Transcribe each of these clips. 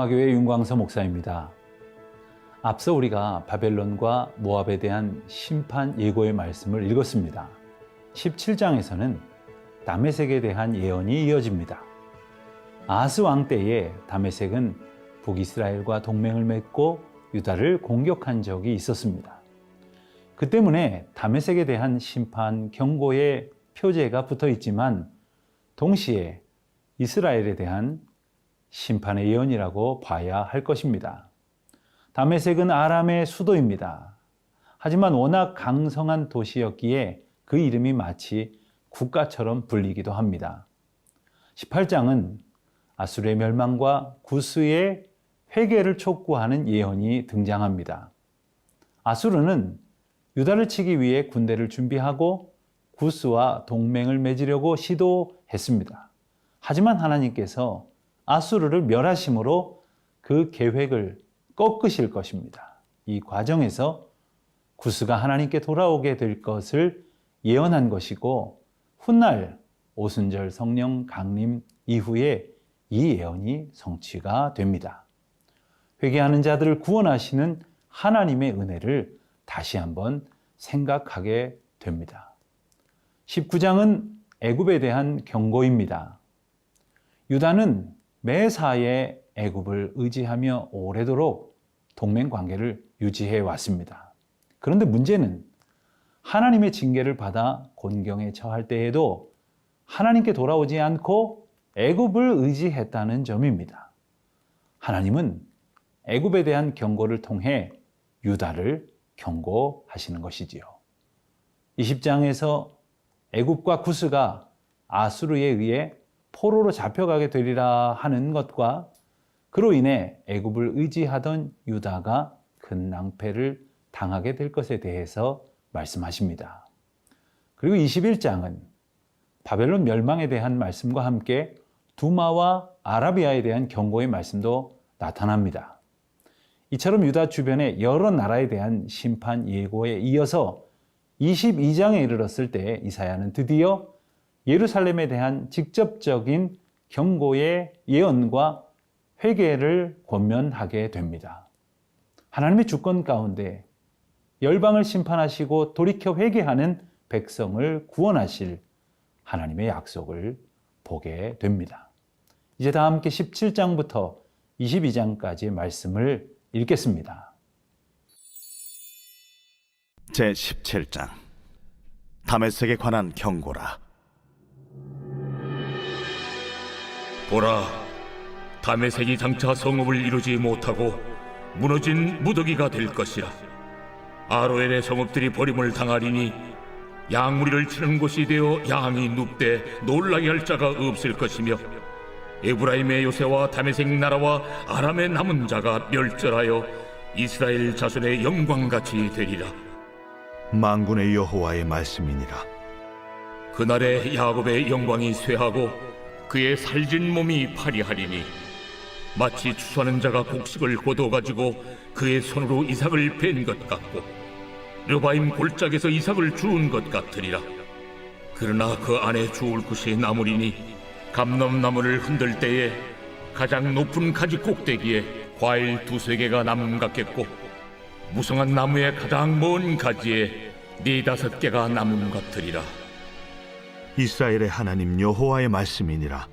평화교회 윤광서 목사입니다. 앞서 우리가 바벨론과 모압에 대한 심판 예고의 말씀을 읽었습니다. 17장에서는 다메섹에 대한 예언이 이어집니다. 아하스 왕 때에 다메섹은 북이스라엘과 동맹을 맺고 유다를 공격한 적이 있었습니다. 그 때문에 다메섹에 대한 심판 경고의 표제가 붙어 있지만 동시에 이스라엘에 대한 심판의 예언이라고 봐야 할 것입니다. 다메섹은 아람의 수도입니다. 하지만 워낙 강성한 도시였기에 그 이름이 마치 국가처럼 불리기도 합니다. 18장은 아수르의 멸망과 구스의 회개를 촉구하는 예언이 등장합니다. 아수르는 유다를 치기 위해 군대를 준비하고 구스와 동맹을 맺으려고 시도했습니다. 하지만 하나님께서 아수르를 멸하심으로 그 계획을 꺾으실 것입니다. 이 과정에서 구스가 하나님께 돌아오게 될 것을 예언한 것이고 훗날 오순절 성령 강림 이후에 이 예언이 성취가 됩니다. 회개하는 자들을 구원하시는 하나님의 은혜를 다시 한번 생각하게 됩니다. 19장은 애굽에 대한 경고입니다. 유다는 매사에 애굽을 의지하며 오래도록 동맹 관계를 유지해 왔습니다. 그런데 문제는 하나님의 징계를 받아 곤경에 처할 때에도 하나님께 돌아오지 않고 애굽을 의지했다는 점입니다. 하나님은 애굽에 대한 경고를 통해 유다를 경고하시는 것이지요. 20장에서 애굽과 구스가 아수르에 의해 포로로 잡혀가게 되리라 하는 것과 그로 인해 애굽을 의지하던 유다가 큰 낭패를 당하게 될 것에 대해서 말씀하십니다. 그리고 21장은 바벨론 멸망에 대한 말씀과 함께 두마와 아라비아에 대한 경고의 말씀도 나타납니다. 이처럼 유다 주변의 여러 나라에 대한 심판 예고에 이어서 22장에 이르렀을 때 이사야는 드디어 예루살렘에 대한 직접적인 경고의 예언과 회개를 권면하게 됩니다. 하나님의 주권 가운데 열방을 심판하시고 돌이켜 회개하는 백성을 구원하실 하나님의 약속을 보게 됩니다. 이제 다 함께 17장부터 22장까지의 말씀을 읽겠습니다. 제17장 다메섹에 관한 경고라. 보라, 다메섹이 장차 성읍을 이루지 못하고 무너진 무더기가 될 것이라. 아로엘의 성읍들이 버림을 당하리니 양무리를 치는 곳이 되어 양이 눕되 놀라게 할 자가 없을 것이며 에브라임의 요새와 다메섹 나라와 아람의 남은 자가 멸절하여 이스라엘 자손의 영광같이 되리라. 만군의 여호와의 말씀이니라. 그날에 야곱의 영광이 쇠하고 그의 살진 몸이 파리하리니 마치 추수하는 자가 곡식을 거둬가지고 그의 손으로 이삭을 벤 것 같고 르바임 골짜기에서 이삭을 주운 것 같으리라. 그러나 그 안에 주울 것이 나무리니 감람나무를 흔들 때에 가장 높은 가지 꼭대기에 과일 2-3개가 남 같겠고 무성한 나무의 가장 먼 가지에 4-5개가 남은 같으리라. 이스라엘의 하나님 여호와의 말씀이니라.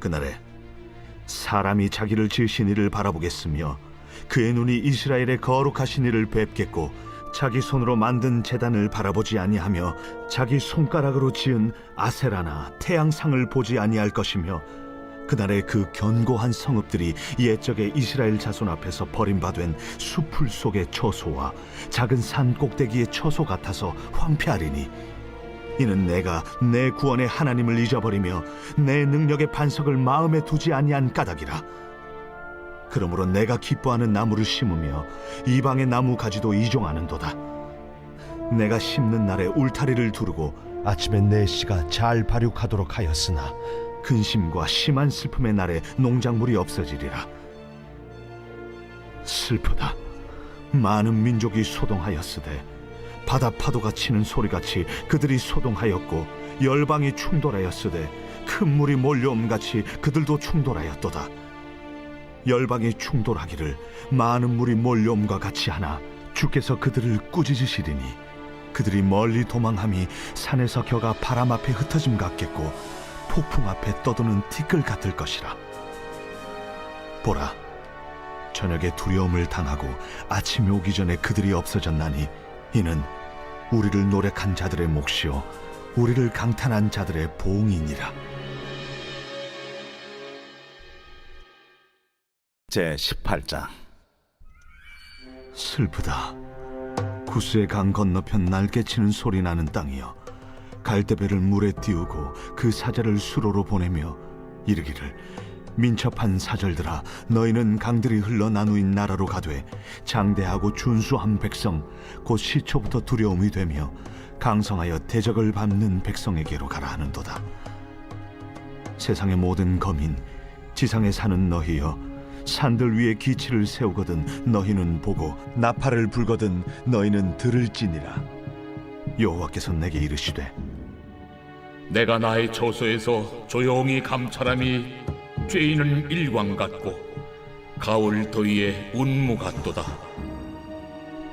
그날에 사람이 자기를 지으신 이를 바라보겠으며 그의 눈이 이스라엘의 거룩하신 이를 뵙겠고 자기 손으로 만든 제단을 바라보지 아니하며 자기 손가락으로 지은 아세라나 태양상을 보지 아니할 것이며 그날에 그 견고한 성읍들이 옛적의 이스라엘 자손 앞에서 버림받은 수풀 속의 처소와 작은 산 꼭대기의 처소 같아서 황폐하리니 이는 내가 내 구원의 하나님을 잊어버리며 내 능력의 반석을 마음에 두지 아니한 까닭이라. 그러므로 내가 기뻐하는 나무를 심으며 이방의 나무 가지도 이종하는도다. 내가 심는 날에 울타리를 두르고 아침에 내 씨가 잘 발육하도록 하였으나 근심과 심한 슬픔의 날에 농작물이 없어지리라. 슬프다. 많은 민족이 소동하였으되 바다 파도가 치는 소리같이 그들이 소동하였고 열방이 충돌하였으되 큰 물이 몰려옴같이 그들도 충돌하였도다. 열방이 충돌하기를 많은 물이 몰려옴과 같이 하나 주께서 그들을 꾸짖으시리니 그들이 멀리 도망함이 산에서 겨가 바람 앞에 흩어짐 같겠고 폭풍 앞에 떠도는 티끌 같을 것이라. 보라, 저녁에 두려움을 당하고 아침이 오기 전에 그들이 없어졌나니 이는 우리를 노력한 자들의 몫이요 우리를 강탄한 자들의 보응이니라. 제18장. 슬프다. 구스의 강 건너편 날개치는 소리 나는 땅이여, 갈대배를 물에 띄우고 그 사자를 수로로 보내며 이르기를, 민첩한 사절들아, 너희는 강들이 흘러 나누인 나라로 가되 장대하고 준수한 백성 곧 시초부터 두려움이 되며 강성하여 대적을 밟는 백성에게로 가라 하는도다. 세상의 모든 거민, 지상에 사는 너희여, 산들 위에 기치를 세우거든 너희는 보고 나팔을 불거든 너희는 들을지니라. 여호와께서 내게 이르시되, 내가 나의 저소에서 조용히 감찰함이 죄인은 일광 같고 가을 더위에 운무 같도다.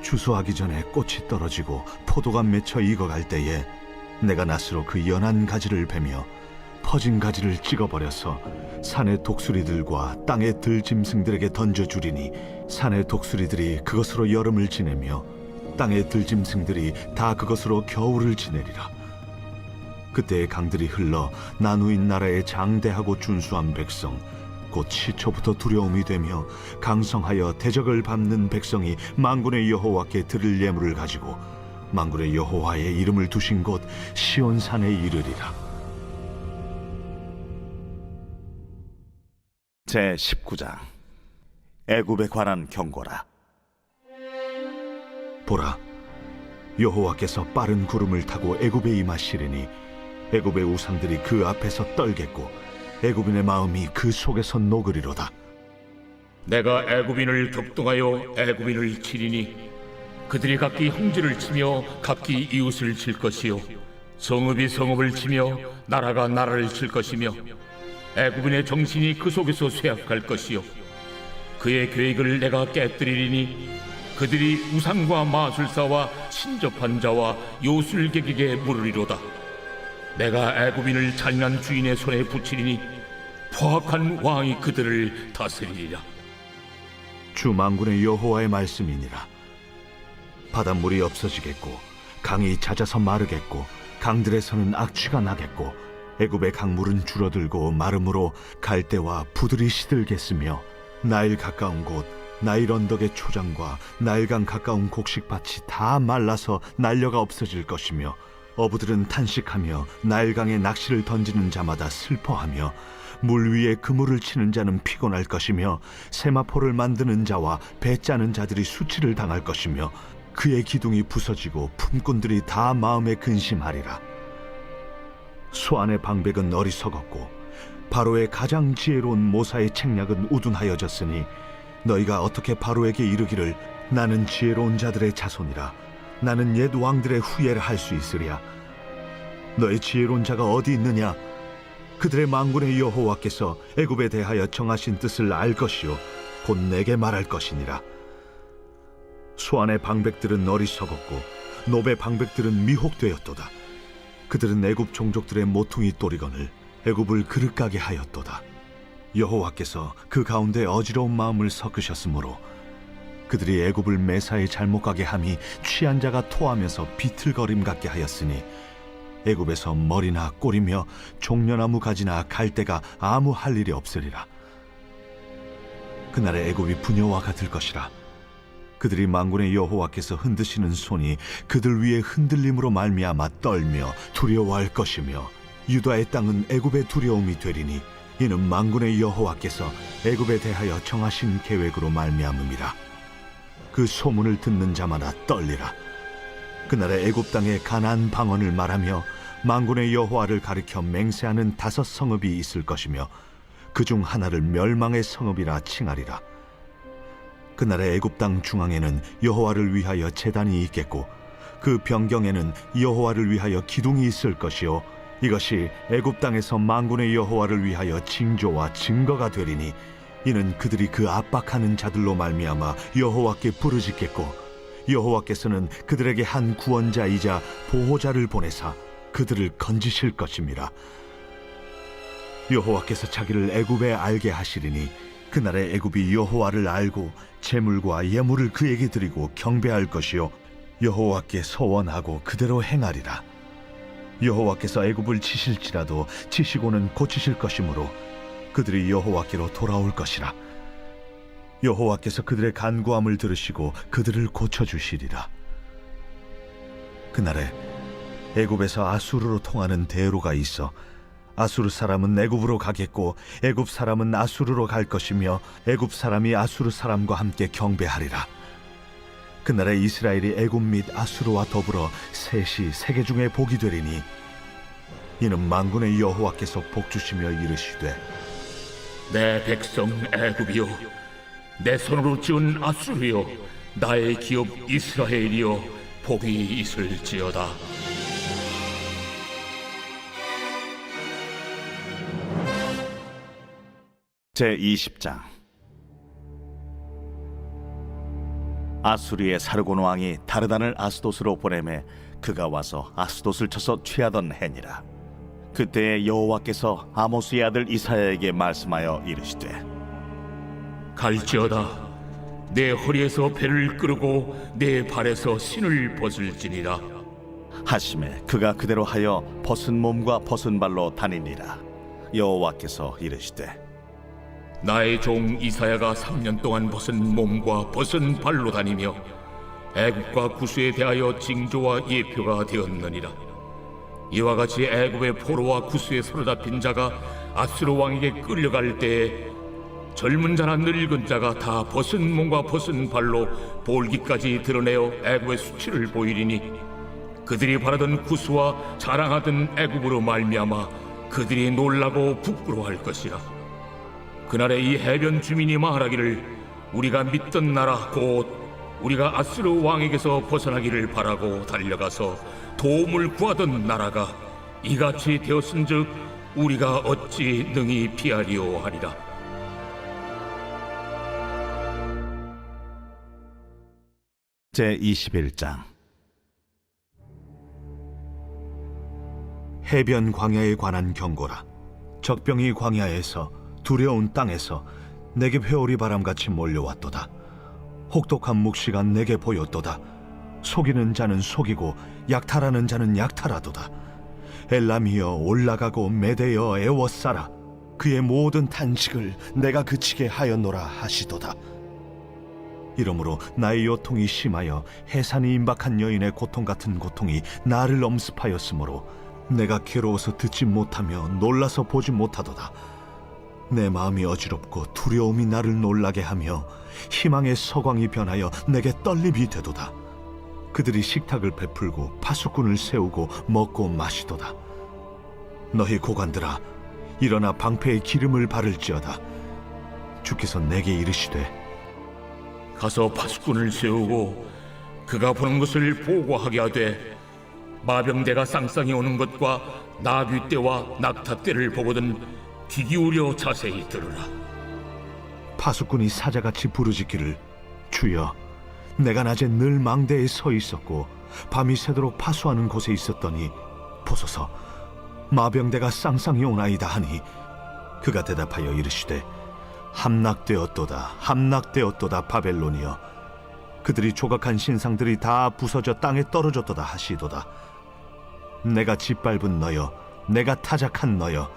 추수하기 전에 꽃이 떨어지고 포도가 맺혀 익어갈 때에 내가 낫으로 그 연한 가지를 베며 퍼진 가지를 찍어버려서 산의 독수리들과 땅의 들짐승들에게 던져주리니 산의 독수리들이 그것으로 여름을 지내며 땅의 들짐승들이 다 그것으로 겨울을 지내리라. 그때의 강들이 흘러 나누인 나라의 장대하고 준수한 백성 곧 시초부터 두려움이 되며 강성하여 대적을 밟는 백성이 만군의 여호와께 드릴 예물을 가지고 만군의 여호와의 이름을 두신 곳 시온산에 이르리라. 제19장. 애굽에 관한 경고라. 보라, 여호와께서 빠른 구름을 타고 애굽에 임하시리니 애굽의 우상들이 그 앞에서 떨겠고 애굽인의 마음이 그 속에서 녹으리로다. 내가 애굽인을 격동하여 애굽인을 치리니 그들이 각기 형제를 치며 각기 이웃을 칠 것이요 성읍이 성읍을 치며 나라가 나라를 칠 것이며 애굽인의 정신이 그 속에서 쇠약할 것이요 그의 계획을 내가 깨뜨리리니 그들이 우상과 마술사와 신접한 자와 요술객에게 물으리로다. 내가 애굽인을 잔인한 주인의 손에 붙이리니 포악한 왕이 그들을 다스리리라. 주 만군의 여호와의 말씀이니라. 바닷물이 없어지겠고 강이 잦아서 마르겠고 강들에서는 악취가 나겠고 애굽의 강물은 줄어들고 마름으로 갈대와 부들이 시들겠으며 나일 가까운 곳 나일 언덕의 초장과 나일강 가까운 곡식밭이 다 말라서 날려가 없어질 것이며 어부들은 탄식하며 나일강에 낚시를 던지는 자마다 슬퍼하며 물 위에 그물을 치는 자는 피곤할 것이며 세마포를 만드는 자와 배 짜는 자들이 수치를 당할 것이며 그의 기둥이 부서지고 품꾼들이 다 마음에 근심하리라. 수안의 방백은 어리석었고 바로의 가장 지혜로운 모사의 책략은 우둔하여졌으니 너희가 어떻게 바로에게 이르기를 나는 지혜로운 자들의 자손이라 나는 옛 왕들의 후예를 할 수 있으랴. 너희 지혜로운 자가 어디 있느냐? 그들의 만군의 여호와께서 애굽에 대하여 정하신 뜻을 알 것이요 곧 내게 말할 것이니라. 수안의 방백들은 어리석었고 노베 방백들은 미혹되었도다. 그들은 애굽 종족들의 모퉁이 또리건을 애굽을 그릇가게 하였도다. 여호와께서 그 가운데 어지러운 마음을 섞으셨으므로 그들이 애굽을 매사에 잘못 가게 함이 취한 자가 토하면서 비틀거림 같게 하였으니 애굽에서 머리나 꼬리며 종려나무 가지나 갈대가 아무 할 일이 없으리라. 그날의 애굽이 부녀와 같을 것이라. 그들이 만군의 여호와께서 흔드시는 손이 그들 위에 흔들림으로 말미암아 떨며 두려워할 것이며 유다의 땅은 애굽의 두려움이 되리니 이는 만군의 여호와께서 애굽에 대하여 정하신 계획으로 말미암음이라. 그 소문을 듣는 자마다 떨리라. 그날에 애굽 땅에 가나안 방언을 말하며 만군의 여호와를 가리켜 맹세하는 5 성읍이 있을 것이며 그중 하나를 멸망의 성읍이라 칭하리라. 그날에 애굽 땅 중앙에는 여호와를 위하여 제단이 있겠고 그 변경에는 여호와를 위하여 기둥이 있을 것이요 이것이 애굽 땅에서 만군의 여호와를 위하여 징조와 증거가 되리니 이는 그들이 그 압박하는 자들로 말미암아 여호와께 부르짖겠고 여호와께서는 그들에게 한 구원자이자 보호자를 보내사 그들을 건지실 것임이라. 여호와께서 자기를 애굽에 알게 하시리니 그날에 애굽이 여호와를 알고 제물과 예물을 그에게 드리고 경배할 것이요 여호와께 서원하고 그대로 행하리라. 여호와께서 애굽을 치실지라도 치시고는 고치실 것이므로 그들이 여호와께로 돌아올 것이라. 여호와께서 그들의 간구함을 들으시고 그들을 고쳐주시리라. 그날에 애굽에서 아수르로 통하는 대로가 있어 아수르 사람은 애굽으로 가겠고 애굽 사람은 아수르로 갈 것이며 애굽 사람이 아수르 사람과 함께 경배하리라. 그날에 이스라엘이 애굽 및 아수르와 더불어 셋이 세계 중에 복이 되리니 이는 만군의 여호와께서 복주시며 이르시되 내 백성 애굽이여, 내 손으로 지은 아수르여, 나의 기업 이스라엘이여, 복이 있을지어다. 제20장. 아수리의 사르곤 왕이 다르단을 아스돗으로 보내매 그가 와서 아스돗을 쳐서 취하던 해니라. 그때에 여호와께서 아모스의 아들 이사야에게 말씀하여 이르시되 갈지어다. 내 허리에서 배를 끄르고 내 발에서 신을 벗을지니라. 하심에 그가 그대로 하여 벗은 몸과 벗은 발로 다니니라. 여호와께서 이르시되 나의 종 이사야가 3년 동안 벗은 몸과 벗은 발로 다니며 애굽과 구스에 대하여 징조와 예표가 되었느니라. 이와 같이 애굽의 포로와 구스에 사로잡힌 자가 아수르 왕에게 끌려갈 때에 젊은 자나 늙은 자가 다 벗은 몸과 벗은 발로 볼기까지 드러내어 애굽의 수치를 보이리니 그들이 바라던 구스와 자랑하던 애굽으로 말미암아 그들이 놀라고 부끄러워할 것이라. 그날에 이 해변 주민이 말하기를 우리가 믿던 나라 곧 우리가 아수르 왕에게서 벗어나기를 바라고 달려가서 도움을 구하던 나라가 이같이 되었은즉 우리가 어찌 능히 피하리오 하리라. 제21장. 해변 광야에 관한 경고라. 적병이 광야에서 두려운 땅에서 내게 회오리 바람같이 몰려왔도다. 혹독한 묵시가 내게 보였도다. 속이는 자는 속이고 약탈하는 자는 약탈하도다. 엘람이여 올라가고 메대여 애워싸라. 그의 모든 탄식을 내가 그치게 하였노라 하시도다. 이러므로 나의 요통이 심하여 해산이 임박한 여인의 고통 같은 고통이 나를 엄습하였으므로 내가 괴로워서 듣지 못하며 놀라서 보지 못하도다. 내 마음이 어지럽고 두려움이 나를 놀라게 하며 희망의 서광이 변하여 내게 떨림이 되도다. 그들이 식탁을 베풀고 파수꾼을 세우고 먹고 마시도다. 너희 고관들아, 일어나 방패에 기름을 바를지어다. 주께서 내게 이르시되 가서 파수꾼을 세우고 그가 보는 것을 보고하게 하되 마병대가 쌍쌍이 오는 것과 나귀떼와 낙타떼를 보거든 귀 기울여 자세히 들으라. 파수꾼이 사자같이 부르짖기를 주여, 내가 낮에 늘 망대에 서 있었고 밤이 새도록 파수하는 곳에 있었더니 보소서 마병대가 쌍쌍이 오나이다 하니 그가 대답하여 이르시되 함락되었도다 함락되었도다 바벨론이여, 그들이 조각한 신상들이 다 부서져 땅에 떨어졌도다 하시도다. 내가 짓밟은 너여, 내가 타작한 너여,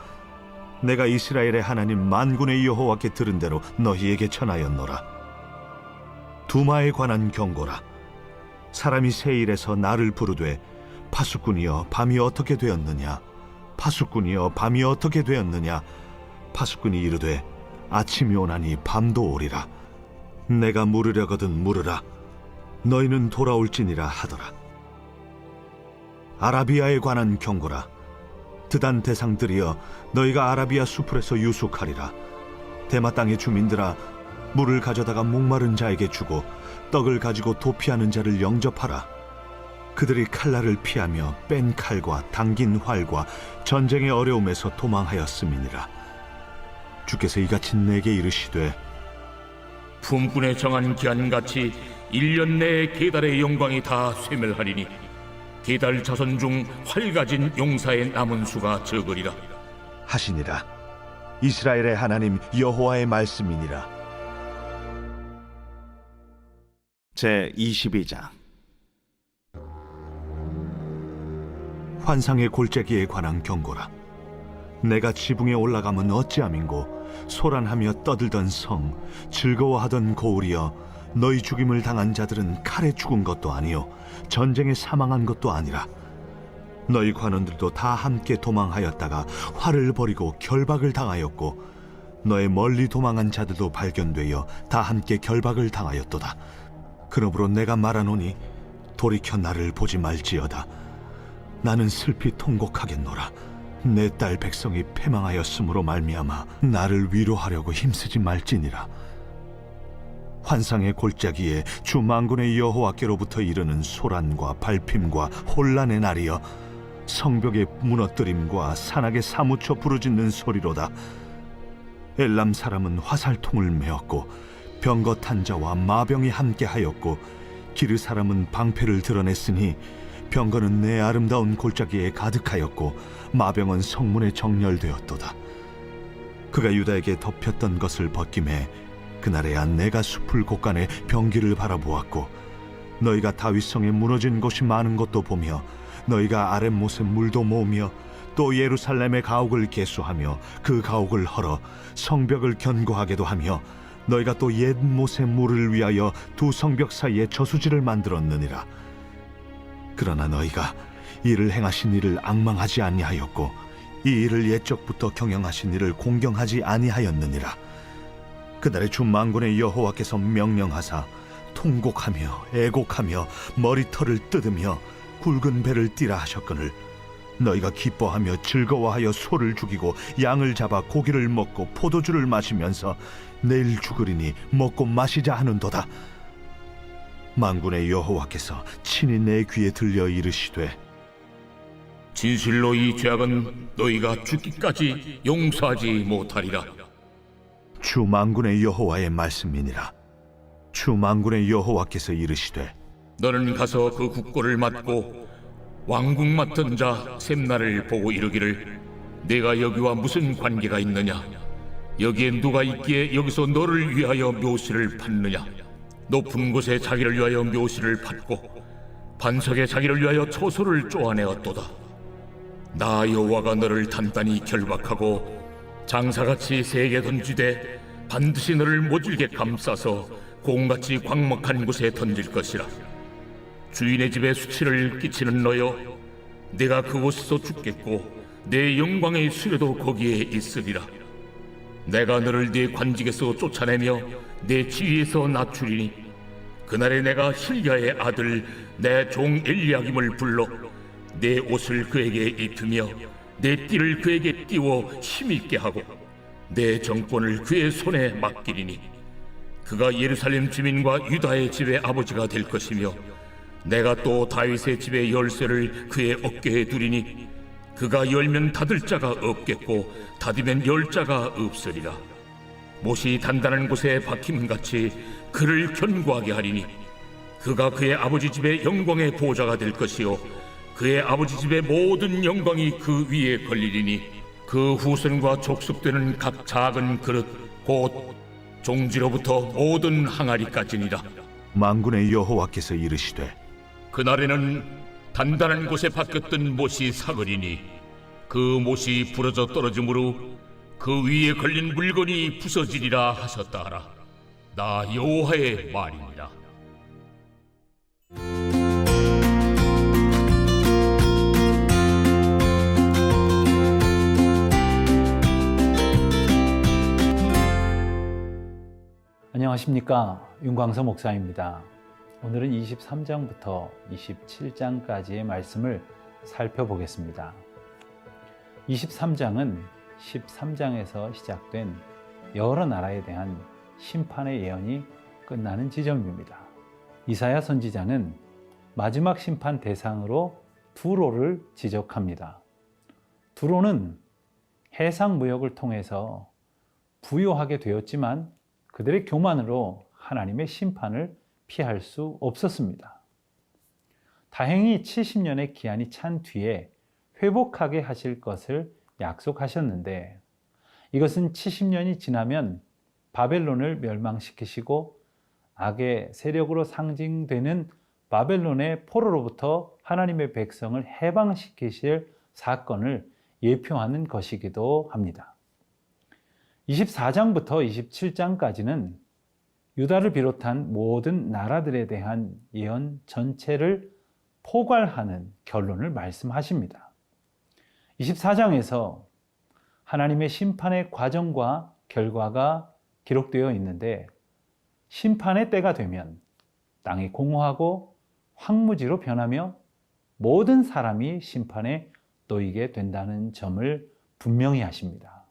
내가 이스라엘의 하나님 만군의 여호와께 들은 대로 너희에게 전하였노라. 두마에 관한 경고라. 사람이 세일에서 나를 부르되 파수꾼이여 밤이 어떻게 되었느냐, 파수꾼이여 밤이 어떻게 되었느냐. 파수꾼이 이르되 아침이 오나니 밤도 오리라. 내가 물으려거든 물으라. 너희는 돌아올지니라 하더라. 아라비아에 관한 경고라. 드단 대상들이여, 너희가 아라비아 수풀에서 유숙하리라. 대마 땅의 주민들아, 물을 가져다가 목마른 자에게 주고 떡을 가지고 도피하는 자를 영접하라. 그들이 칼날을 피하며 뺀 칼과 당긴 활과 전쟁의 어려움에서 도망하였음이니라. 주께서 이같이 내게 이르시되 품꾼에 정한 기한같이 1년 내에 게달의 영광이 다 쇠멸하리니 게달 자손 중 활가진 용사의 남은 수가 적으리라. 하시니라. 이스라엘의 하나님 여호와의 말씀이니라. 제 22장. 환상의 골짜기에 관한 경고라. 내가 지붕에 올라가면 어찌함인고 소란하며 떠들던 성, 즐거워하던 고울이여, 너희 죽임을 당한 자들은 칼에 죽은 것도 아니요 전쟁에 사망한 것도 아니라 너희 관원들도 다 함께 도망하였다가 활을 버리고 결박을 당하였고 너의 멀리 도망한 자들도 발견되어 다 함께 결박을 당하였도다. 그러므로 내가 말하노니 돌이켜 나를 보지 말지어다. 나는 슬피 통곡하겠노라. 내 딸 백성이 패망하였으므로 말미암아 나를 위로하려고 힘쓰지 말지니라. 환상의 골짜기에 주 만군의 여호와께로부터 이르는 소란과 발핌과 혼란의 날이여, 성벽의 무너뜨림과 산악에 사무쳐 부르짖는 소리로다. 엘람 사람은 화살통을 메었고 병거 탄 자와 마병이 함께하였고 기르 사람은 방패를 드러냈으니 병거는 내 아름다운 골짜기에 가득하였고 마병은 성문에 정렬되었도다. 그가 유다에게 덮였던 것을 벗김에 그날에야 내가 숲을 곳간에 병기를 바라보았고 너희가 다윗성에 무너진 곳이 많은 것도 보며 너희가 아랫못에 물도 모으며 또 예루살렘의 가옥을 개수하며 그 가옥을 헐어 성벽을 견고하게도 하며 너희가 또 옛못의 물을 위하여 두 성벽 사이에 저수지를 만들었느니라. 그러나 너희가 이를 행하신 이를 앙망하지 아니하였고 이 일을 옛적부터 경영하신 이를 공경하지 아니하였느니라. 그날의 주 만군의 여호와께서 명령하사 통곡하며 애곡하며 머리털을 뜯으며 굵은 배를 띠라 하셨거늘 너희가 기뻐하며 즐거워하여 소를 죽이고 양을 잡아 고기를 먹고 포도주를 마시면서 내일 죽으리니 먹고 마시자 하는도다. 만군의 여호와께서 친히 내 귀에 들려 이르시되 진실로 이 죄악은 너희가 죽기까지 용서하지 못하리라. 주 만군의 여호와의 말씀이니라. 주 만군의 여호와께서 이르시되 너는 가서 그 국고를 맡고 왕궁 맡은 자 셈나를 보고 이르기를 내가 여기와 무슨 관계가 있느냐? 여기에 누가 있기에 여기서 너를 위하여 묘실을 팠느냐? 높은 곳에 자기를 위하여 묘실을 팠고 반석에 자기를 위하여 초소를 쪼아내었도다. 나 여호와가 너를 단단히 결박하고 장사같이 세게 던지되 반드시 너를 모질게 감싸서 공같이 광막한 곳에 던질 것이라. 주인의 집에 수치를 끼치는 너여, 내가 그곳에서 죽겠고 내 영광의 수레도 거기에 있으리라. 내가 너를 네 관직에서 쫓아내며 내 지위에서 낮추리니 그날에 내가 힐야의 아들 내 종 엘리야김을 불러 내 옷을 그에게 입히며 내 띠를 그에게 띄워 힘있게 하고 내 정권을 그의 손에 맡기리니 그가 예루살렘 주민과 유다의 집의 아버지가 될 것이며 내가 또 다윗의 집의 열쇠를 그의 어깨에 두리니 그가 열면 닫을 자가 없겠고 닫으면 열 자가 없으리라. 못이 단단한 곳에 박힘같이 그를 견고하게 하리니 그가 그의 아버지 집의 영광의 보좌가 될 것이요 그의 아버지 집의 모든 영광이 그 위에 걸리리니 그 후손과 족속되는 각 작은 그릇 곧 종지로부터 모든 항아리까지니라. 만군의 여호와께서 이르시되 그날에는 단단한 곳에 박혔던 못이 사그리니 그 못이 부러져 떨어지므로 그 위에 걸린 물건이 부서지리라 하셨다 하라. 나 여호와의 말이니라. 안녕하십니까, 윤광서 목사입니다. 오늘은 23장부터 27장까지의 말씀을 살펴보겠습니다. 23장은 13장에서 시작된 여러 나라에 대한 심판의 예언이 끝나는 지점입니다. 이사야 선지자는 마지막 심판 대상으로 두로를 지적합니다. 두로는 해상 무역을 통해서 부요하게 되었지만 그들의 교만으로 하나님의 심판을 피할 수 없었습니다. 다행히 70년의 기한이 찬 뒤에 회복하게 하실 것을 약속하셨는데 이것은 70년이 지나면 바벨론을 멸망시키시고 악의 세력으로 상징되는 바벨론의 포로로부터 하나님의 백성을 해방시키실 사건을 예표하는 것이기도 합니다. 24장부터 27장까지는 유다를 비롯한 모든 나라들에 대한 예언 전체를 포괄하는 결론을 말씀하십니다. 24장에서 하나님의 심판의 과정과 결과가 기록되어 있는데 심판의 때가 되면 땅이 공허하고 황무지로 변하며 모든 사람이 심판에 놓이게 된다는 점을 분명히 하십니다.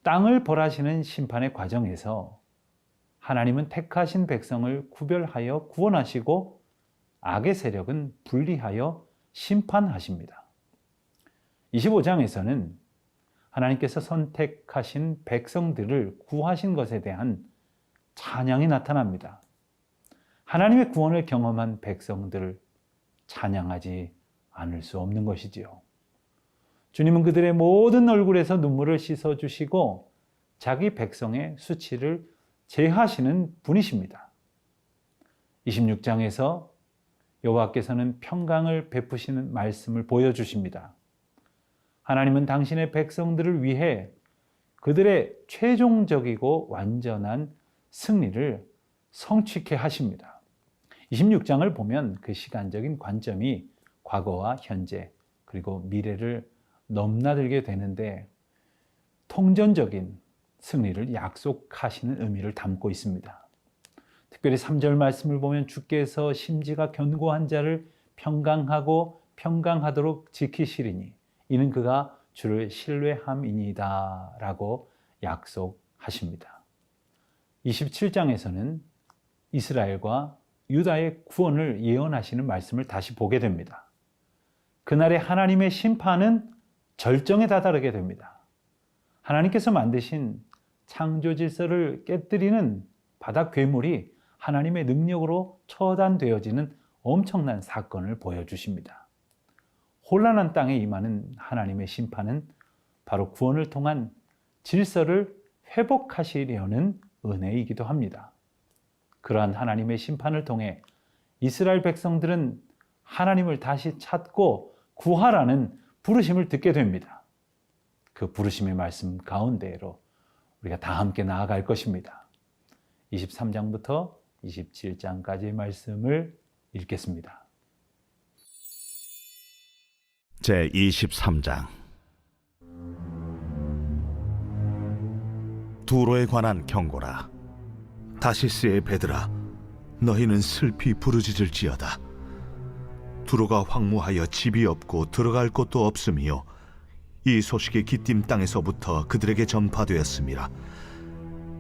땅을 벌하시는 심판의 과정에서 하나님은 택하신 백성을 구별하여 구원하시고 악의 세력은 분리하여 심판하십니다. 25장에서는 하나님께서 선택하신 백성들을 구하신 것에 대한 찬양이 나타납니다. 하나님의 구원을 경험한 백성들을 찬양하지 않을 수 없는 것이지요. 주님은 그들의 모든 얼굴에서 눈물을 씻어주시고 자기 백성의 수치를 제하시는 분이십니다. 26장에서 여호와께서는 평강을 베푸시는 말씀을 보여주십니다. 하나님은 당신의 백성들을 위해 그들의 최종적이고 완전한 승리를 성취케 하십니다. 26장을 보면 그 시간적인 관점이 과거와 현재 그리고 미래를 넘나들게 되는데 통전적인 승리를 약속하시는 의미를 담고 있습니다. 특별히 3절 말씀을 보면 주께서 심지가 견고한 자를 평강하고 평강하도록 지키시리니 이는 그가 주를 신뢰함이니이다 라고 약속하십니다. 27장에서는 이스라엘과 유다의 구원을 예언하시는 말씀을 다시 보게 됩니다. 그날에 하나님의 심판은 절정에 다다르게 됩니다. 하나님께서 만드신 창조 질서를 깨뜨리는 바다 괴물이 하나님의 능력으로 처단되어지는 엄청난 사건을 보여주십니다. 혼란한 땅에 임하는 하나님의 심판은 바로 구원을 통한 질서를 회복하시려는 은혜이기도 합니다. 그러한 하나님의 심판을 통해 이스라엘 백성들은 하나님을 다시 찾고 구하라는 부르심을 듣게 됩니다. 그 부르심의 말씀 가운데로 우리가 다 함께 나아갈 것입니다. 23장부터 27장까지의 말씀을 읽겠습니다. 제23장 두로에 관한 경고라. 다시스의 배들아, 너희는 슬피 부르짖을지어다. 두로가 황무하여 집이 없고 들어갈 곳도 없으며 이 소식이 기띔 땅에서부터 그들에게 전파되었음이라.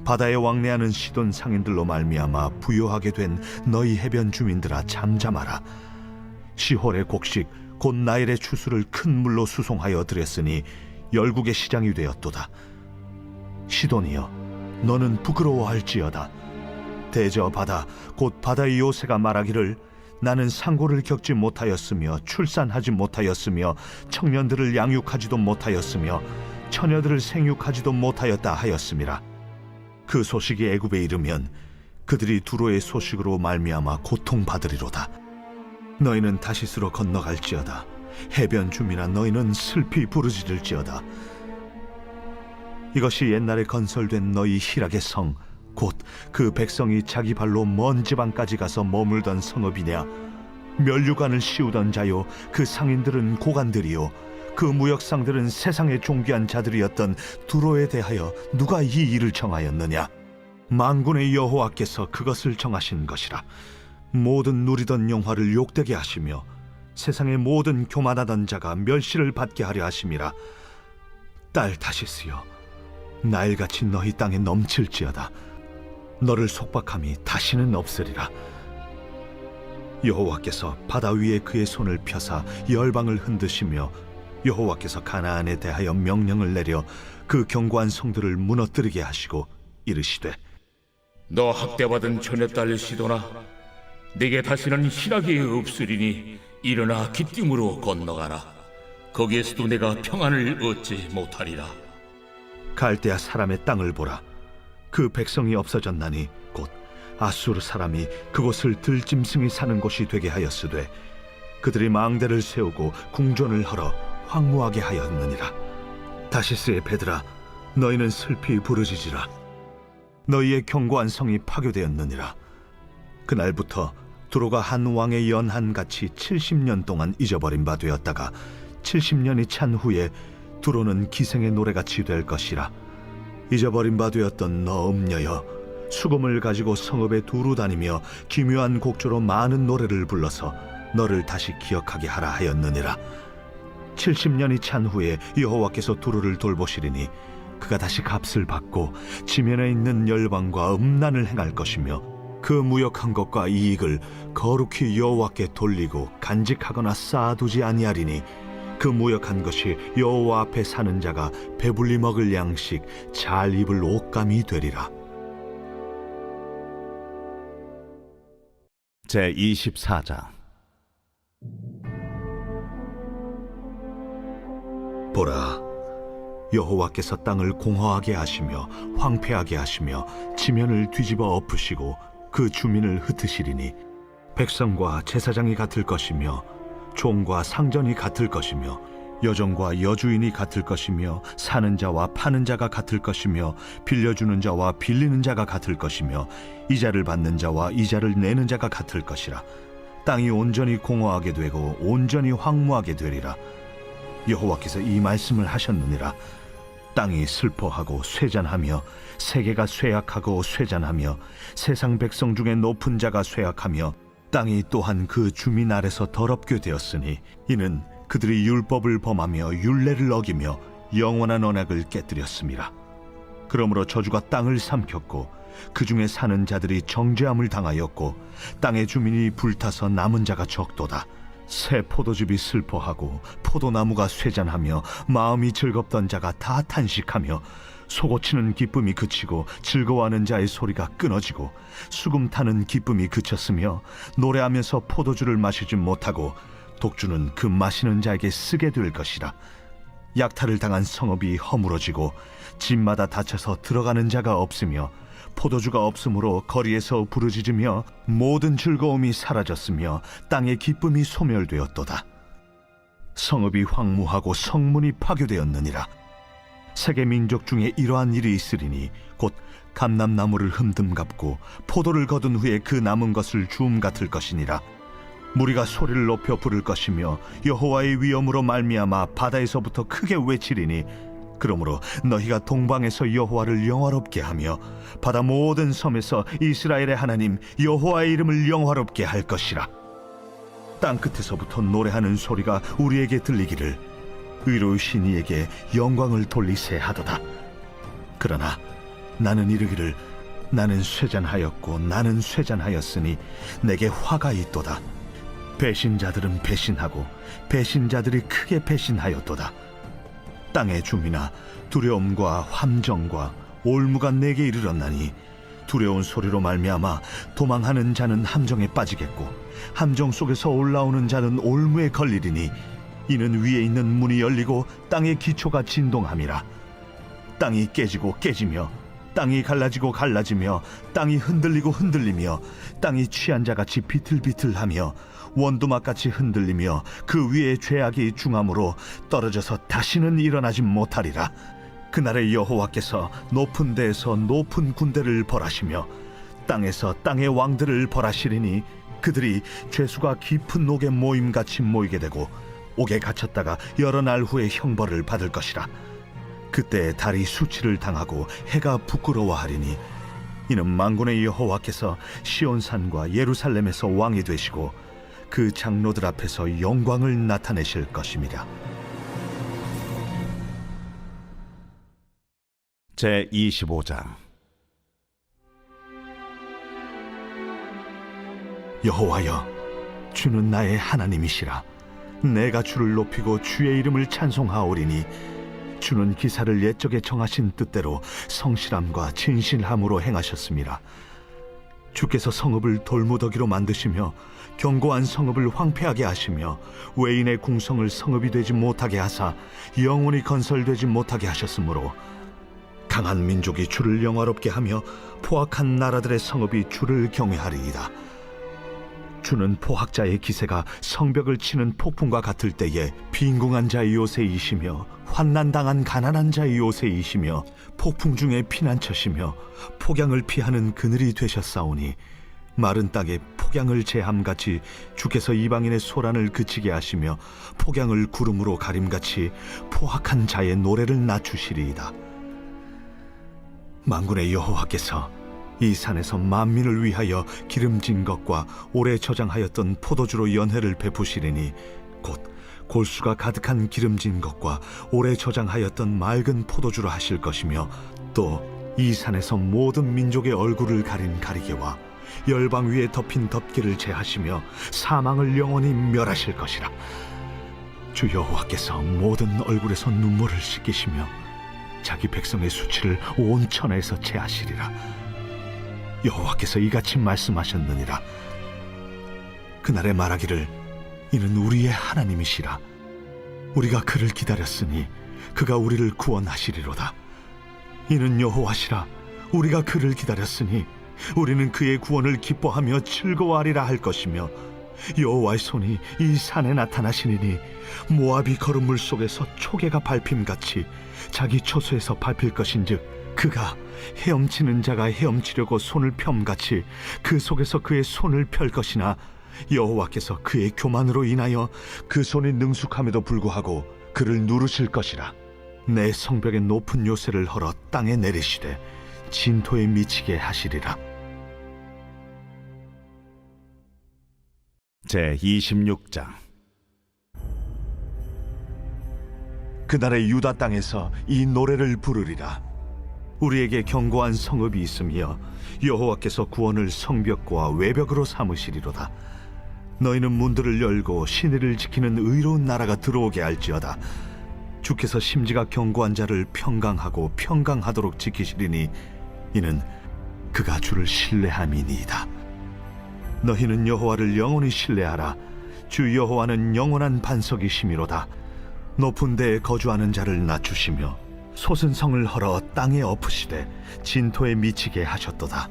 바다에 왕래하는 시돈 상인들로 말미암아 부요하게 된 너희 해변 주민들아, 잠잠하라. 시홀의 곡식 곧 나일의 추수를 큰 물로 수송하여 들였으니 열국의 시장이 되었도다. 시돈이여, 너는 부끄러워할지어다. 대저 바다 곧 바다의 요새가 말하기를 나는 상고를 겪지 못하였으며 출산하지 못하였으며 청년들을 양육하지도 못하였으며 처녀들을 생육하지도 못하였다 하였음이라. 그 소식이 애굽에 이르면 그들이 두로의 소식으로 말미암아 고통받으리로다. 너희는 다시스로 건너갈지어다. 해변 주민아, 너희는 슬피 부르짖을지어다. 이것이 옛날에 건설된 너희 희락의 성, 곧 그 백성이 자기 발로 먼 지방까지 가서 머물던 성읍이냐? 면류관을 씌우던 자요, 그 상인들은 고관들이요, 그 무역상들은 세상의 존귀한 자들이었던 두로에 대하여 누가 이 일을 정하였느냐? 만군의 여호와께서 그것을 정하신 것이라. 모든 누리던 영화를 욕되게 하시며 세상의 모든 교만하던 자가 멸시를 받게 하려 하심이라. 딸 다시스여, 나일같이 너희 땅에 넘칠지어다. 너를 속박함이 다시는 없으리라. 여호와께서 바다 위에 그의 손을 펴사 열방을 흔드시며 여호와께서 가나안에 대하여 명령을 내려 그 견고한 성들을 무너뜨리게 하시고 이르시되 너 학대받은 전의 딸 시도나 내게 다시는 희락이 없으리니 일어나 기띔으로 건너가라. 거기에서도 내가 평안을 얻지 못하리라. 갈대아 사람의 땅을 보라. 그 백성이 없어졌나니 곧 아수르 사람이 그곳을 들짐승이 사는 곳이 되게 하였으되 그들이 망대를 세우고 궁전을 헐어 황무하게 하였느니라. 다시스의 배들아, 너희는 슬피 부르짖으라. 너희의 견고한 성이 파괴되었느니라. 그날부터 두로가 한 왕의 연한같이 70년 동안 잊어버린 바 되었다가 70년이 찬 후에 두로는 기생의 노래같이 될 것이라. 잊어버린 바 되었던 너 음녀여, 수금을 가지고 성읍에 두루 다니며 기묘한 곡조로 많은 노래를 불러서 너를 다시 기억하게 하라 하였느니라. 70년이 찬 후에 여호와께서 두루를 돌보시리니 그가 다시 값을 받고 지면에 있는 열방과 음란을 행할 것이며 그 무역한 것과 이익을 거룩히 여호와께 돌리고 간직하거나 쌓아두지 아니하리니 그 무역한 것이 여호와 앞에 사는 자가 배불리 먹을 양식 잘 입을 옷감이 되리라. 제24장. 보라, 여호와께서 땅을 공허하게 하시며 황폐하게 하시며 지면을 뒤집어 엎으시고 그 주민을 흩으시리니 백성과 제사장이 같을 것이며 종과 상전이 같을 것이며 여종과 여주인이 같을 것이며 사는 자와 파는 자가 같을 것이며 빌려주는 자와 빌리는 자가 같을 것이며 이자를 받는 자와 이자를 내는 자가 같을 것이라. 땅이 온전히 공허하게 되고 온전히 황무하게 되리라. 여호와께서 이 말씀을 하셨느니라. 땅이 슬퍼하고 쇠잔하며 세계가 쇠약하고 쇠잔하며 세상 백성 중에 높은 자가 쇠약하며 땅이 또한 그 주민 아래서 더럽게 되었으니 이는 그들이 율법을 범하며 율례를 어기며 영원한 언약을 깨뜨렸음이라. 그러므로 저주가 땅을 삼켰고 그 중에 사는 자들이 정죄함을 당하였고 땅의 주민이 불타서 남은 자가 적도다. 새 포도즙이 슬퍼하고 포도나무가 쇠잔하며 마음이 즐겁던 자가 다 탄식하며 속고치는 기쁨이 그치고 즐거워하는 자의 소리가 끊어지고 수금 타는 기쁨이 그쳤으며 노래하면서 포도주를 마시지 못하고 독주는 그 마시는 자에게 쓰게 될 것이라. 약탈을 당한 성읍이 허물어지고 집마다 닫혀서 들어가는 자가 없으며 포도주가 없으므로 거리에서 부르짖으며 모든 즐거움이 사라졌으며 땅의 기쁨이 소멸되었도다. 성읍이 황무하고 성문이 파괴되었느니라. 세계 민족 중에 이러한 일이 있으리니 곧 감람나무를 흠듬 갚고 포도를 거둔 후에 그 남은 것을 주움 같을 것이니라. 무리가 소리를 높여 부를 것이며 여호와의 위엄으로 말미암아 바다에서부터 크게 외치리니 그러므로 너희가 동방에서 여호와를 영화롭게 하며 바다 모든 섬에서 이스라엘의 하나님 여호와의 이름을 영화롭게 할 것이라. 땅 끝에서부터 노래하는 소리가 우리에게 들리기를 의로우신 이에게 영광을 돌리세 하도다. 그러나 나는 이르기를 나는 쇠잔하였고 나는 쇠잔하였으니 내게 화가 있도다. 배신자들은 배신하고 배신자들이 크게 배신하였도다. 땅의 주민아, 두려움과 함정과 올무가 내게 이르렀나니 두려운 소리로 말미암아 도망하는 자는 함정에 빠지겠고 함정 속에서 올라오는 자는 올무에 걸리리니 이는 위에 있는 문이 열리고 땅의 기초가 진동함이라. 땅이 깨지고 깨지며 땅이 갈라지고 갈라지며 땅이 흔들리고 흔들리며 땅이 취한 자같이 비틀비틀하며 원두막같이 흔들리며 그 위에 죄악이 중함으로 떨어져서 다시는 일어나지 못하리라. 그날에 여호와께서 높은 데에서 높은 군대를 벌하시며 땅에서 땅의 왕들을 벌하시리니 그들이 죄수가 깊은 옥에 모임같이 모이게 되고 옥에 갇혔다가 여러 날 후에 형벌을 받을 것이라. 그때 달이 수치를 당하고 해가 부끄러워하리니 이는 만군의 여호와께서 시온산과 예루살렘에서 왕이 되시고 그 장로들 앞에서 영광을 나타내실 것입니다. 제25장. 여호와여, 주는 나의 하나님이시라. 내가 주를 높이고 주의 이름을 찬송하오리니 주는 기사를 옛적에 정하신 뜻대로 성실함과 진실함으로 행하셨습니다. 주께서 성읍을 돌무더기로 만드시며 견고한 성읍을 황폐하게 하시며 외인의 궁성을 성읍이 되지 못하게 하사 영원히 건설되지 못하게 하셨으므로 강한 민족이 주를 영화롭게 하며 포악한 나라들의 성읍이 주를 경외하리이다. 주는 포학자의 기세가 성벽을 치는 폭풍과 같을 때에 빈궁한 자의 요새이시며 환난당한 가난한 자의 요새이시며 폭풍 중에 피난처시며 폭양을 피하는 그늘이 되셨사오니 마른 땅에 폭양을 제함같이 주께서 이방인의 소란을 그치게 하시며 폭양을 구름으로 가림같이 포악한 자의 노래를 낮추시리이다. 만군의 여호와께서 이 산에서 만민을 위하여 기름진 것과 오래 저장하였던 포도주로 연회를 베푸시리니 곧 골수가 가득한 기름진 것과 오래 저장하였던 맑은 포도주로 하실 것이며 또 이 산에서 모든 민족의 얼굴을 가린 가리개와 열방 위에 덮인 덮개를 제하시며 사망을 영원히 멸하실 것이라. 주 여호와께서 모든 얼굴에서 눈물을 씻기시며 자기 백성의 수치를 온 천하에서 제하시리라. 여호와께서 이같이 말씀하셨느니라. 그날에 말하기를 이는 우리의 하나님이시라. 우리가 그를 기다렸으니 그가 우리를 구원하시리로다. 이는 여호와시라. 우리가 그를 기다렸으니 우리는 그의 구원을 기뻐하며 즐거워하리라 할 것이며 여호와의 손이 이 산에 나타나시니니 모압이 걸음물 속에서 초계가 밟힘같이 자기 처소에서 밟힐 것인즉 그가 헤엄치는 자가 헤엄치려고 손을 펴같이 그 속에서 그의 손을 펼 것이나 여호와께서 그의 교만으로 인하여 그 손이 능숙함에도 불구하고 그를 누르실 것이라. 내 성벽의 높은 요새를 헐어 땅에 내리시되 진토에 미치게 하시리라. 제26장. 그날의 유다 땅에서 이 노래를 부르리라. 우리에게 견고한 성읍이 있으며 여호와께서 구원을 성벽과 외벽으로 삼으시리로다. 너희는 문들을 열고 시내를 지키는 의로운 나라가 들어오게 할지어다. 주께서 심지가 견고한 자를 평강하고 평강하도록 지키시리니 이는 그가 주를 신뢰함이니이다. 너희는 여호와를 영원히 신뢰하라. 주 여호와는 영원한 반석이시미로다. 높은 데에 거주하는 자를 낮추시며 솟은 성을 헐어 땅에 엎으시되 진토에 미치게 하셨도다.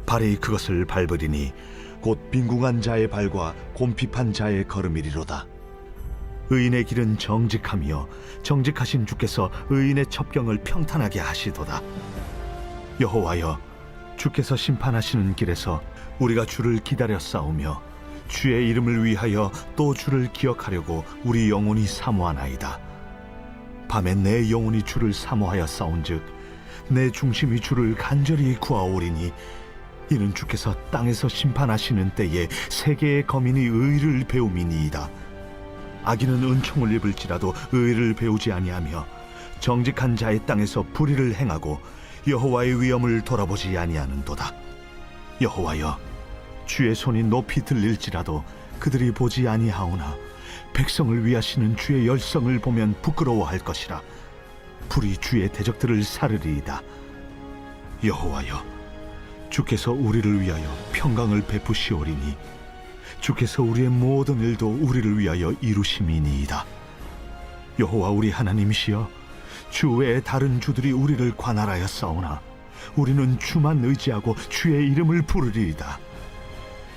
발이 그것을 밟으리니 곧 빈궁한 자의 발과 곰핍한 자의 걸음이리로다. 의인의 길은 정직하며 정직하신 주께서 의인의 첩경을 평탄하게 하시도다. 여호와여, 주께서 심판하시는 길에서 우리가 주를 기다려 싸우며 주의 이름을 위하여 또 주를 기억하려고 우리 영혼이 사모하나이다. 밤에 내 영혼이 주를 사모하여 싸운즉 내 중심이 주를 간절히 구하오리니 이는 주께서 땅에서 심판하시는 때에 세계의 거민이 의를 배움이니이다. 악인은 은총을 입을지라도 의를 배우지 아니하며 정직한 자의 땅에서 불의를 행하고 여호와의 위엄을 돌아보지 아니하는도다. 여호와여, 주의 손이 높이 들릴지라도 그들이 보지 아니하오나 백성을 위하시는 주의 열성을 보면 부끄러워할 것이라. 불이 주의 대적들을 사르리이다. 여호와여, 주께서 우리를 위하여 평강을 베푸시오리니 주께서 우리의 모든 일도 우리를 위하여 이루심이니이다. 여호와 우리 하나님이시여, 주 외에 다른 주들이 우리를 관할하여 싸우나 우리는 주만 의지하고 주의 이름을 부르리이다.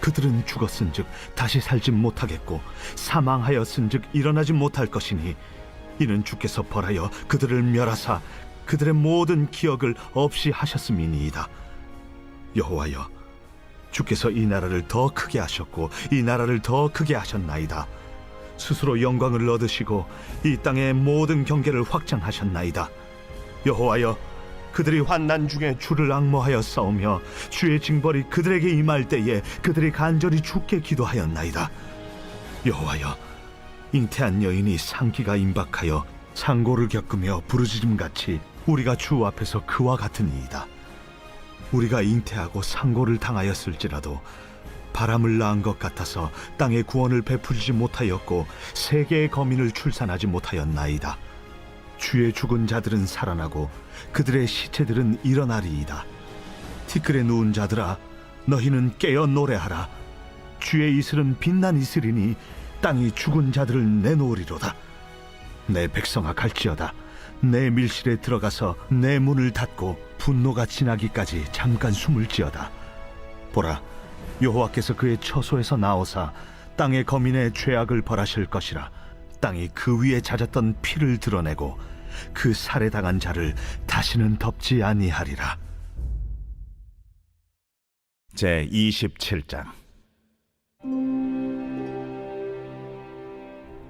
그들은 죽었은즉 다시 살지 못하겠고 사망하였은즉 일어나지 못할 것이니 이는 주께서 벌하여 그들을 멸하사 그들의 모든 기억을 없이 하셨음이니이다. 여호와여, 주께서 이 나라를 더 크게 하셨고 이 나라를 더 크게 하셨나이다. 스스로 영광을 얻으시고 이 땅의 모든 경계를 확장하셨나이다. 여호와여, 그들이 환난 중에 주를 앙모하여 싸우며 주의 징벌이 그들에게 임할 때에 그들이 간절히 주께 기도하였나이다. 여호와여, 잉태한 여인이 상기가 임박하여 상고를 겪으며 부르짖음같이 우리가 주 앞에서 그와 같으니이다. 우리가 잉태하고 상고를 당하였을지라도 바람을 낳은 것 같아서 땅에 구원을 베풀지 못하였고 세계의 거민을 출산하지 못하였나이다. 주의 죽은 자들은 살아나고 그들의 시체들은 일어나리이다. 티끌에 누운 자들아, 너희는 깨어 노래하라. 주의 이슬은 빛난 이슬이니 땅이 죽은 자들을 내놓으리로다. 내 백성아 갈지어다. 내 밀실에 들어가서 내 문을 닫고 분노가 지나기까지 잠깐 숨을 지어다. 보라, 여호와께서 그의 처소에서 나오사 땅의 거민의 죄악을 벌하실 것이라. 땅이 그 위에 잦았던 피를 드러내고 그 살해당한 자를 다시는 덮지 아니하리라. 제 27장.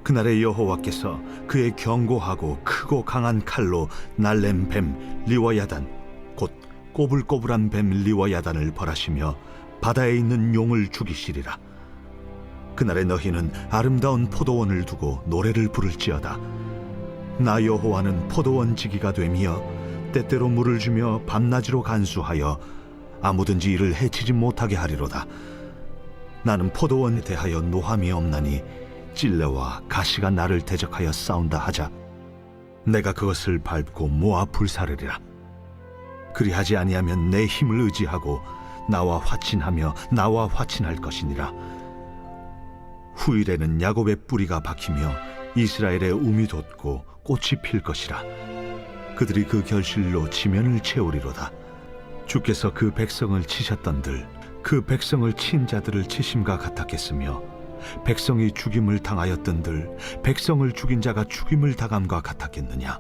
그날에 여호와께서 그의 견고하고 크고 강한 칼로 날렘 뱀 리워야단 곧 꼬불꼬불한 뱀 리워야단을 벌하시며 바다에 있는 용을 죽이시리라. 그날에 너희는 아름다운 포도원을 두고 노래를 부를지어다. 나 여호와는 포도원 지기가 되며 때때로 물을 주며 밤낮으로 간수하여 아무든지 이를 해치지 못하게 하리로다. 나는 포도원에 대하여 노함이 없나니 찔레와 가시가 나를 대적하여 싸운다 하자 내가 그것을 밟고 모아 불사르리라. 그리하지 아니하면 내 힘을 의지하고 나와 화친하며 나와 화친할 것이니라. 후일에는 야곱의 뿌리가 박히며 이스라엘의 움이 돋고 꽃이 필 것이라. 그들이 그 결실로 지면을 채우리로다. 주께서 그 백성을 치셨던들 그 백성을 친 자들을 치심과 같았겠으며 백성이 죽임을 당하였던들 백성을 죽인 자가 죽임을 당함과 같았겠느냐.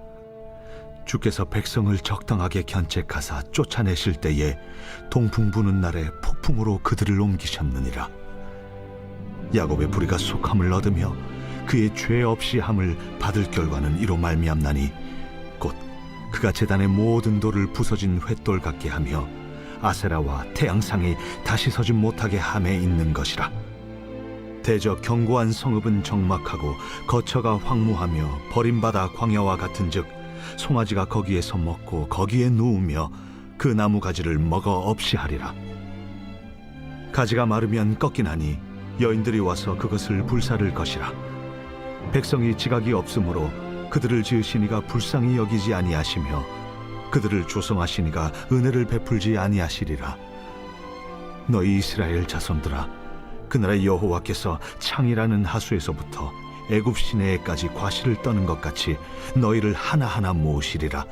주께서 백성을 적당하게 견책하사 쫓아내실 때에 동풍 부는 날에 폭풍으로 그들을 옮기셨느니라. 야곱의 부리가 속함을 얻으며 그의 죄 없이 함을 받을 결과는 이로 말미암나니 곧 그가 제단의 모든 돌을 부서진 횃돌 같게 하며 아세라와 태양상이 다시 서지 못하게 함에 있는 것이라. 대저 견고한 성읍은 적막하고 거처가 황무하며 버림받아 광야와 같은즉 송아지가 거기에서 먹고 거기에 누우며 그 나무 가지를 먹어 없이 하리라. 가지가 마르면 꺾이나니 여인들이 와서 그것을 불사를 것이라. 백성이 지각이 없으므로 그들을 지으시니가 불쌍히 여기지 아니하시며 그들을 조성하시니가 은혜를 베풀지 아니하시리라. 너희 이스라엘 자손들아, 그날에 여호와께서 창이라는 하수에서부터 애굽 시내에까지 과실을 떠는 것 같이 너희를 하나하나 모으시리라.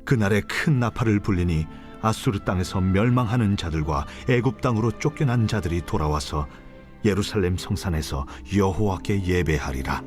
그날에 큰 나팔을 불리니 아수르 땅에서 멸망하는 자들과 애굽 땅으로 쫓겨난 자들이 돌아와서 예루살렘 성산에서 여호와께 예배하리라.